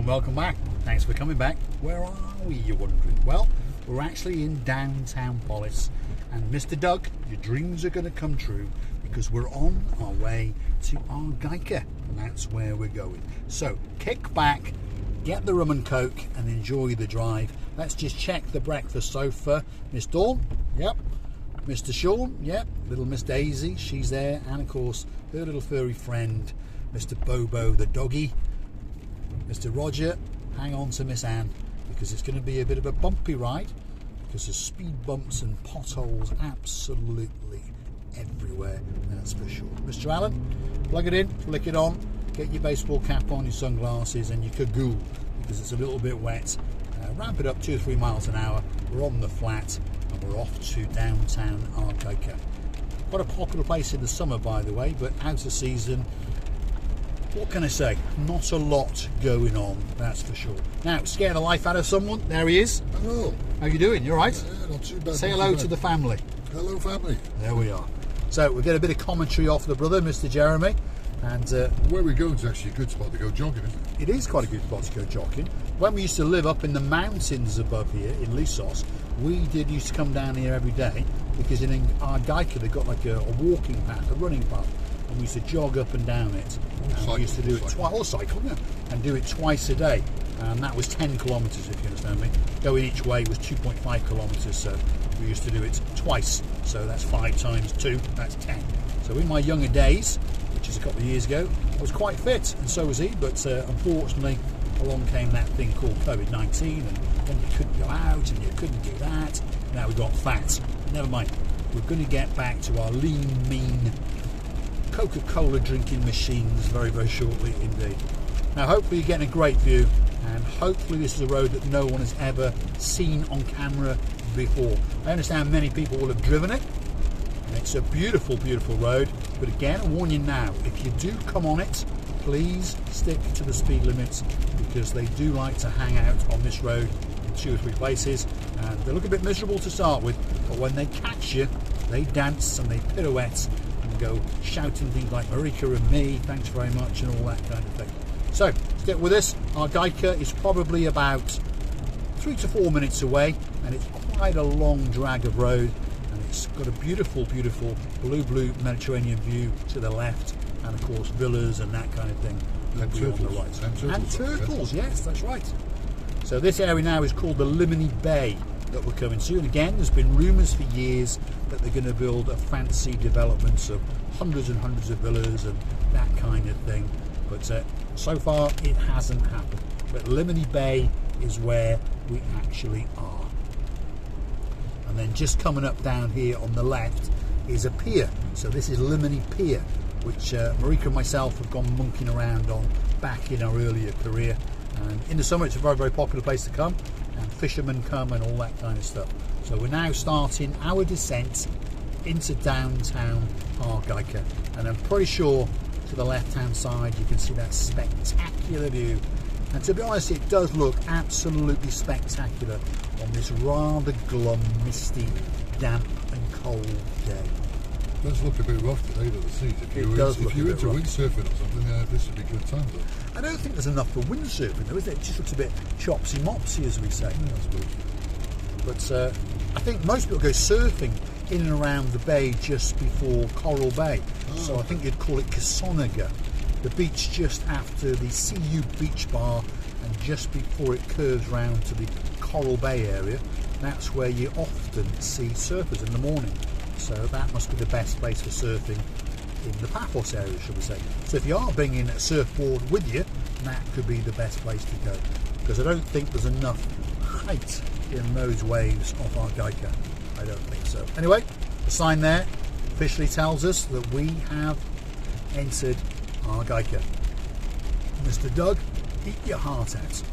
and welcome back. Thanks for coming back. Where are we, you're wondering? Well, we're actually in downtown Polis, and Mr. Doug, your dreams are going to come true because we're on our way to Argaka, and that's where we're going. So kick back, get the rum and coke and enjoy the drive. Let's just check the breakfast sofa. Miss Dawn, yep. Mr. Sean, yep. Little Miss Daisy, she's there, and of course her little furry friend Mr. Bobo the doggy. Mr. Roger, hang on to Miss Anne because it's going to be a bit of a bumpy ride because there's speed bumps and potholes absolutely everywhere, that's for sure. Mr. Allen, plug it in, flick it on, get your baseball cap on, your sunglasses and your cagoule because it's a little bit wet. Ramp it up 2 or 3 miles an hour. We're on the flat and we're off to downtown Argaka. Quite a popular place in the summer, by the way, but out of season, what can I say? Not a lot going on, that's for sure. Now, scare the life out of someone. There he is. Hello. How you doing? You all right? Yeah, not too bad. Say hello to the family. Hello, family. There we are. So we'll get a bit of commentary off the brother, Mr. Jeremy. And where we're going is actually a good spot to go jogging, isn't it? it is quite a good spot to go jogging. When we used to live up in the mountains above here in Lissos, we used to come down here every day because in Argaka they've got like a walking path, a running path, and we used to jog up and down it. And we used to do it twice, or cycle, yeah, and do it twice a day. And that was 10 kilometres, if you understand me. Going each way was 2.5 kilometres, so we used to do it twice. So that's 5 times 2, that's 10. So in my younger days, which is a couple of years ago, I was quite fit, and so was he, but unfortunately along came that thing called COVID-19, and then you couldn't go out and you couldn't do that. Now we got fat. Never mind, we're going to get back to our lean, mean Coca-Cola drinking machines very, very shortly indeed. Now hopefully you're getting a great view, and hopefully this is a road that no one has ever seen on camera before. I understand many people will have driven it, and it's a beautiful, beautiful road, but again, I warn you now, if you do come on it, please stick to the speed limits because they do like to hang out on this road in 2 or 3 places, and they look a bit miserable to start with, but when they catch you, they dance and they pirouette and go shouting things like Marika and me, thanks very much, and all that kind of thing. So, stick with us. Argaka is probably about 3 to 4 minutes away, and it's quite a long drag of road, and it's got a beautiful, beautiful blue Mediterranean view to the left, and of course villas and that kind of thing And on the right. And turtles, yes, that's right. So this area now is called the Limini Bay that we're coming to, and again there's been rumours for years that they're going to build a fancy development of hundreds and hundreds of villas and that kind of thing, but so far it hasn't happened. But Limini Bay is where we actually are. And then just coming up down here on the left is a pier. So this is Limini Pier, which Marika and myself have gone monkeying around on back in our earlier career. And in the summer it's a very, very popular place to come, and fishermen come and all that kind of stuff. So we're now starting our descent into downtown Argaka, and I'm pretty sure to the left hand side you can see that spectacular view, and to be honest it does look absolutely spectacular on this rather glum, misty, damp and cold day. It does look a bit rough today, though, the seas. If you're into windsurfing or something, this would be good time, though. I don't think there's enough for windsurfing, though, is there? It just looks a bit chopsy-mopsy, as we say. Yeah, that's good. But I think most people go surfing in and around the bay just before Coral Bay. So I think you'd call it Kasonaga, the beach just after the CU Beach Bar and just before it curves round to the Coral Bay area. That's where you often see surfers in the morning. So that must be the best place for surfing in the Paphos area, should we say. So if you are bringing a surfboard with you, that could be the best place to go, because I don't think there's enough height in those waves off Argaka. I don't think so. Anyway, the sign there officially tells us that we have entered Argaka. Mr. Doug, eat your heart out.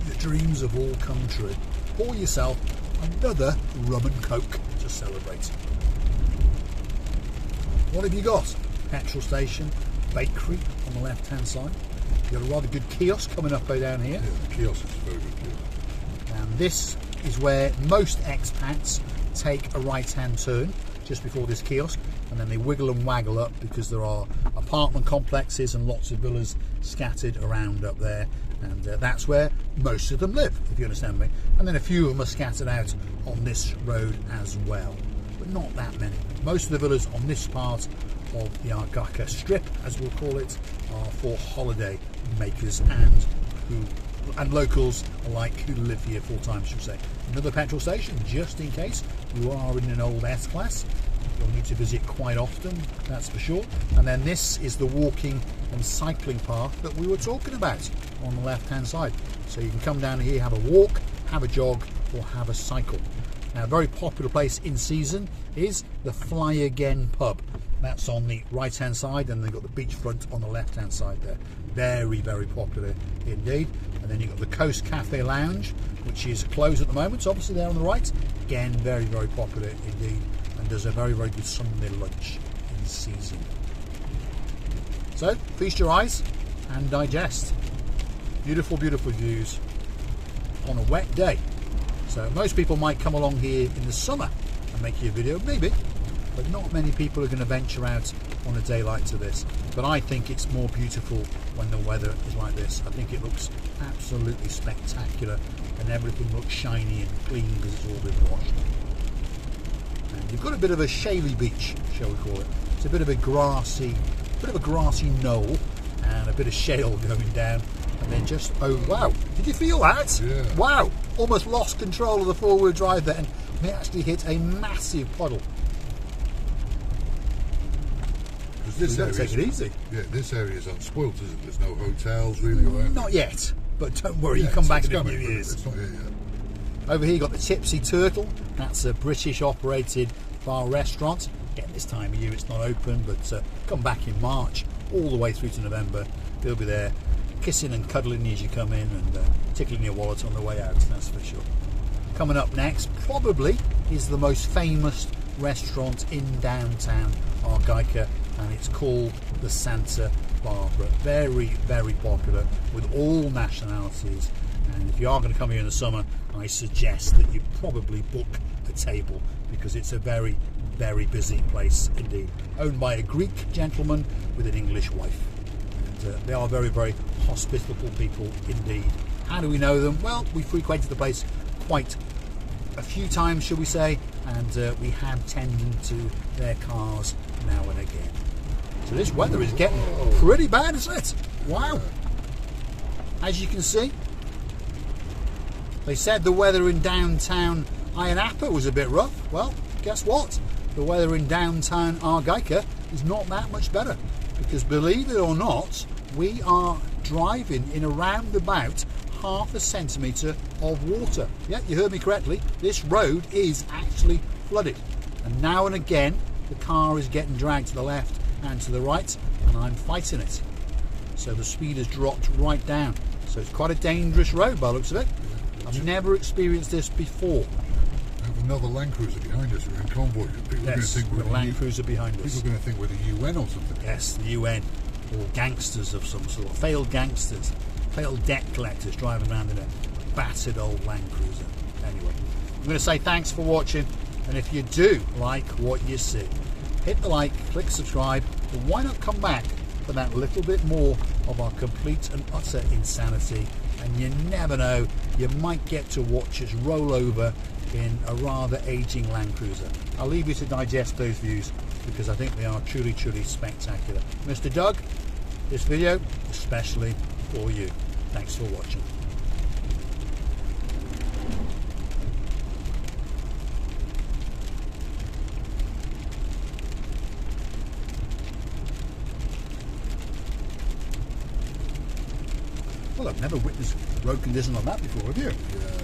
Your dreams have all come true. Pour yourself another rum and coke to celebrate. What have you got? Petrol station, bakery on the left hand side. You've got a rather good kiosk coming up down here. Yeah, the kiosk is very good kiosk. And this is where most expats take a right hand turn just before this kiosk, and then they wiggle and waggle up because there are apartment complexes and lots of villas scattered around up there, and that's where most of them live, if you understand me. And then a few of them are scattered out on this road as well, but not that many. Most of the villas on this part of the Argaka strip, as we'll call it, are for holiday makers and locals alike who live here full time, should we say. Another petrol station, just in case you are in an old S-Class. You'll need to visit quite often, that's for sure. And then this is the walking and cycling path that we were talking about on the left hand side. So you can come down here, have a walk, have a jog, or have a cycle. Now, a very popular place in season is the Fly Again pub. That's on the right hand side, and they've got the beachfront on the left hand side there. Very, very popular indeed. And then you've got the Coast Cafe Lounge, which is closed at the moment, so obviously there on the right. Again, very, very popular indeed, and does a very, very good Sunday lunch in season. So feast your eyes and digest. Beautiful, beautiful views on a wet day. So most people might come along here in the summer and make you a video, maybe, but not many people are going to venture out on a day like to this. But I think it's more beautiful when the weather is like this. I think it looks absolutely spectacular, and everything looks shiny and clean because it's all been washed. And you've got a bit of a shaly beach, shall we call it. It's a bit of a grassy knoll and a bit of shale going down, and then just, oh wow, did you feel that? Yeah. Wow, almost lost control of the four-wheel drive there, and we actually hit a massive puddle. Take it easy. Yeah, this area is unspoilt, isn't it? There's no hotels really or anything. Not yet, but don't worry, you come back in a few years. It's not here yet. Over here you've got the Tipsy Turtle. That's a British operated bar restaurant. Again, this time of year it's not open, but come back in March all the way through to November. They'll be there kissing and cuddling you as you come in, and tickling your wallet on the way out, that's for sure. Coming up next probably is the most famous restaurant in downtown Argaka, and it's called the Santa Barbara. Very, very popular with all nationalities, and if you are going to come here in the summer, I suggest that you probably book a table, because it's a very, very busy place indeed. Owned by a Greek gentleman with an English wife, and they are very, very hospitable people indeed. How do we know them? Well, we frequented the place quite a few times, shall we say, and we have tended to their cars now and again. So this weather is getting pretty bad, isn't it? Wow. As you can see, they said the weather in downtown Ayia was a bit rough. Well, guess what? The weather in downtown Argaka is not that much better, because believe it or not, we are driving in around about half a centimetre of water. Yeah, you heard me correctly. This road is actually flooded, and now and again the car is getting dragged to the left and to the right, and I'm fighting it. So the speed has dropped right down. So it's quite a dangerous road by the looks of it. I've never experienced this before. We have another Land Cruiser behind us. We're in convoy. People are going to think we're the Land Cruiser behind us. People are going to think we're the UN or something. Yes, the UN, or gangsters of some sort. Failed gangsters, failed debt collectors driving around in a battered old Land Cruiser. Anyway, I'm going to say thanks for watching, and if you do like what you see, hit the like, click subscribe, but why not come back for that little bit more of our complete and utter insanity? And you never know, you might get to watch us roll over in a rather aging Land Cruiser. I'll leave you to digest those views, because I think they are truly, truly spectacular. Mr. Doug, this video especially for you. Thanks for watching. Well, I've never witnessed road conditions like that before, have you? Yeah.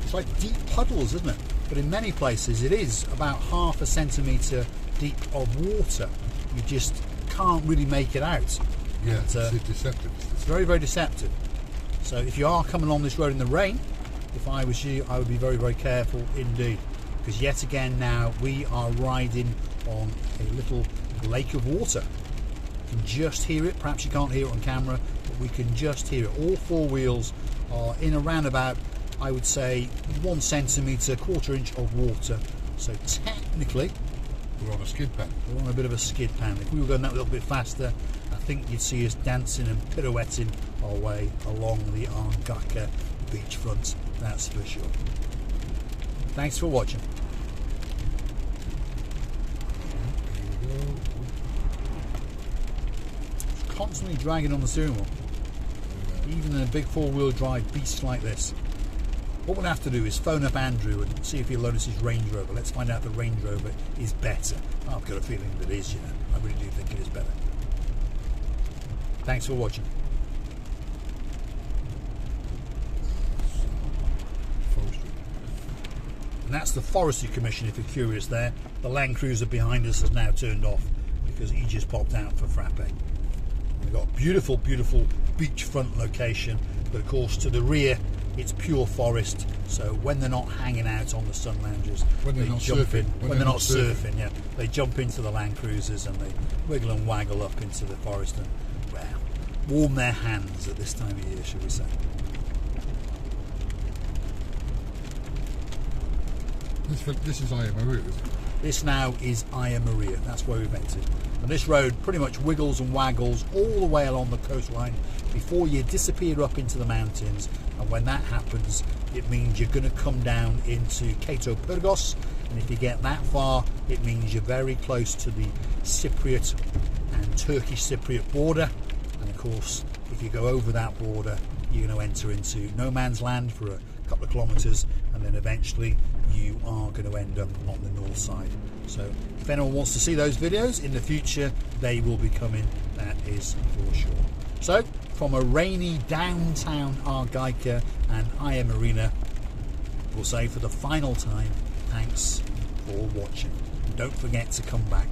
It's like deep puddles, isn't it? But in many places it is about half a centimetre deep of water. You just can't really make it out. Yeah, it's deceptive. It's very, very deceptive. So if you are coming along this road in the rain, if I was you, I would be very, very careful indeed. Because yet again now we are riding on a little lake of water. You can just hear it. Perhaps you can't hear it on camera, but we can just hear it. All four wheels are in around about, I would say, 1 centimetre, quarter inch of water. So technically we're on a skid pan. We're on a bit of a skid pan. If we were going that little bit faster, I think you'd see us dancing and pirouetting our way along the Argaka beachfront, that's for sure. Thanks for watching. It's constantly dragging on the steering wheel, even in a big four-wheel drive beast like this. What we'll have to do is phone up Andrew and see if he'll loan us his Range Rover. Let's find out if the Range Rover is better. I've got a feeling that it is, you know. I really do think it is better. Thanks for watching. And that's the Forestry Commission, if you're curious there. The Land Cruiser behind us has now turned off because he just popped out for frappe. We've got a beautiful, beautiful beachfront location, but of course to the rear it's pure forest, so when they're not hanging out on the sun loungers, when they're not surfing, yeah, they jump into the Land Cruisers and they wiggle and waggle up into the forest and, well, warm their hands at this time of year, shall we say. This is Aya Maria, isn't it? This now is Aya Maria, that's where we've entered. And this road pretty much wiggles and waggles all the way along the coastline before you disappear up into the mountains, and when that happens it means you're going to come down into Kato Pyrgos, and if you get that far it means you're very close to the Cypriot and Turkish Cypriot border, and of course if you go over that border you're going to enter into no man's land for a couple of kilometres, and then eventually you are going to end up on the north side. So if anyone wants to see those videos in the future, they will be coming, that is for sure. So from a rainy downtown Argaka and Aya Marina, we'll say for the final time, thanks for watching. And don't forget to come back